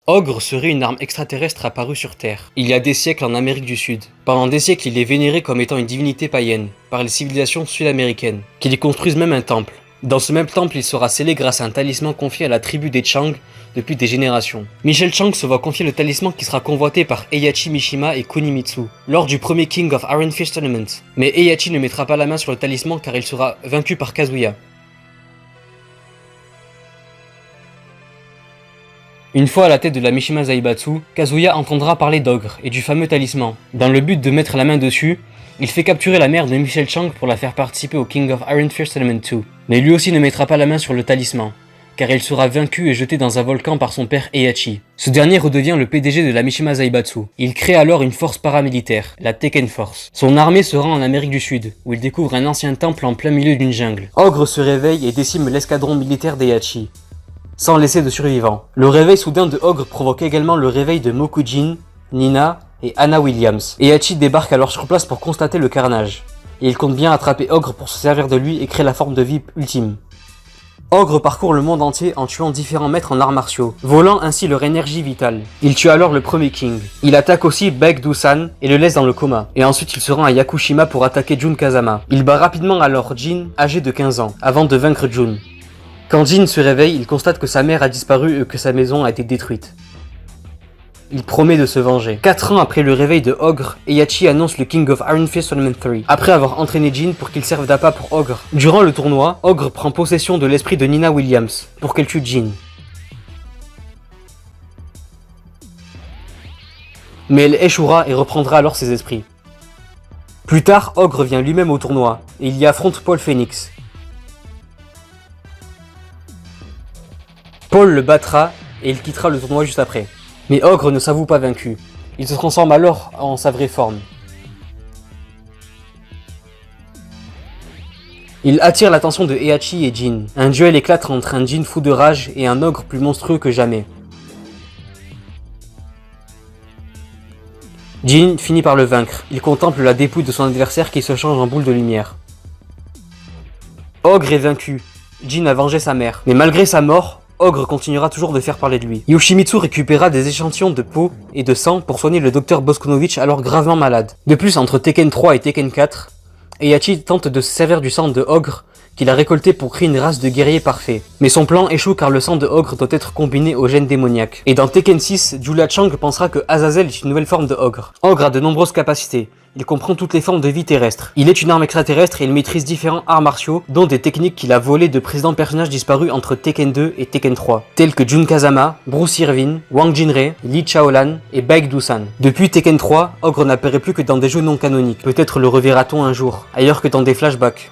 Ogre serait une arme extraterrestre apparue sur Terre, il y a des siècles en Amérique du Sud. Pendant des siècles, il est vénéré comme étant une divinité païenne, par les civilisations sud-américaines, qui lui construisent même un temple. Dans ce même temple, il sera scellé grâce à un talisman confié à la tribu des Chang depuis des générations. Michel Chang se voit confier le talisman qui sera convoité par Heihachi Mishima et Kunimitsu, lors du premier King of Iron Fist Tournament. Mais Heihachi ne mettra pas la main sur le talisman car il sera vaincu par Kazuya. Une fois à la tête de la Mishima Zaibatsu, Kazuya entendra parler d'Ogre et du fameux talisman. Dans le but de mettre la main dessus, il fait capturer la mère de Michel Chang pour la faire participer au King of Iron Fist Tournament 2. Mais lui aussi ne mettra pas la main sur le talisman, car il sera vaincu et jeté dans un volcan par son père Heihachi. Ce dernier redevient le PDG de la Mishima Zaibatsu. Il crée alors une force paramilitaire, la Tekken Force. Son armée se rend en Amérique du Sud, où il découvre un ancien temple en plein milieu d'une jungle. Ogre se réveille et décime l'escadron militaire d'Heihachi, sans laisser de survivants. Le réveil soudain de Ogre provoque également le réveil de Mokujin, Nina et Anna Williams. Heihachi débarque alors sur place pour constater le carnage, et il compte bien attraper Ogre pour se servir de lui et créer la forme de vie ultime. Ogre parcourt le monde entier en tuant différents maîtres en arts martiaux, volant ainsi leur énergie vitale. Il tue alors le premier King. Il attaque aussi Baekdu-san et le laisse dans le coma. Et ensuite il se rend à Yakushima pour attaquer Jun Kazama. Il bat rapidement alors Jin, âgé de 15 ans, avant de vaincre Jun. Quand Jin se réveille, il constate que sa mère a disparu et que sa maison a été détruite. Il promet de se venger. 4 ans après le réveil de Ogre, Heihachi annonce le King of Iron Fist Tournament 3, après avoir entraîné Jin pour qu'il serve d'appât pour Ogre. Durant le tournoi, Ogre prend possession de l'esprit de Nina Williams, pour qu'elle tue Jin. Mais elle échouera et reprendra alors ses esprits. Plus tard, Ogre vient lui-même au tournoi, et il y affronte Paul Phoenix. Paul le battra, et il quittera le tournoi juste après. Mais Ogre ne s'avoue pas vaincu. Il se transforme alors en sa vraie forme. Il attire l'attention de Heihachi et Jin. Un duel éclate entre un Jin fou de rage et un ogre plus monstrueux que jamais. Jin finit par le vaincre. Il contemple la dépouille de son adversaire qui se change en boule de lumière. Ogre est vaincu. Jin a vengé sa mère. Mais malgré sa mort, Ogre continuera toujours de faire parler de lui. Yoshimitsu récupéra des échantillons de peau et de sang pour soigner le docteur Bosconovitch alors gravement malade. De plus, entre Tekken 3 et Tekken 4, Heihachi tente de se servir du sang de Ogre qu'il a récolté pour créer une race de guerriers parfaits. Mais son plan échoue car le sang de Ogre doit être combiné au gène démoniaque. Et dans Tekken 6, Julia Chang pensera que Azazel est une nouvelle forme de Ogre. Ogre a de nombreuses capacités. Il comprend toutes les formes de vie terrestre. Il est une arme extraterrestre et il maîtrise différents arts martiaux, dont des techniques qu'il a volées de précédents personnages disparus entre Tekken 2 et Tekken 3, tels que Jun Kazama, Bruce Irvin, Wang Jinrei, Lee Chaolan et Baekdu-san. Depuis Tekken 3, Ogre n'apparaît plus que dans des jeux non canoniques. Peut-être le reverra-t-on un jour, ailleurs que dans des flashbacks.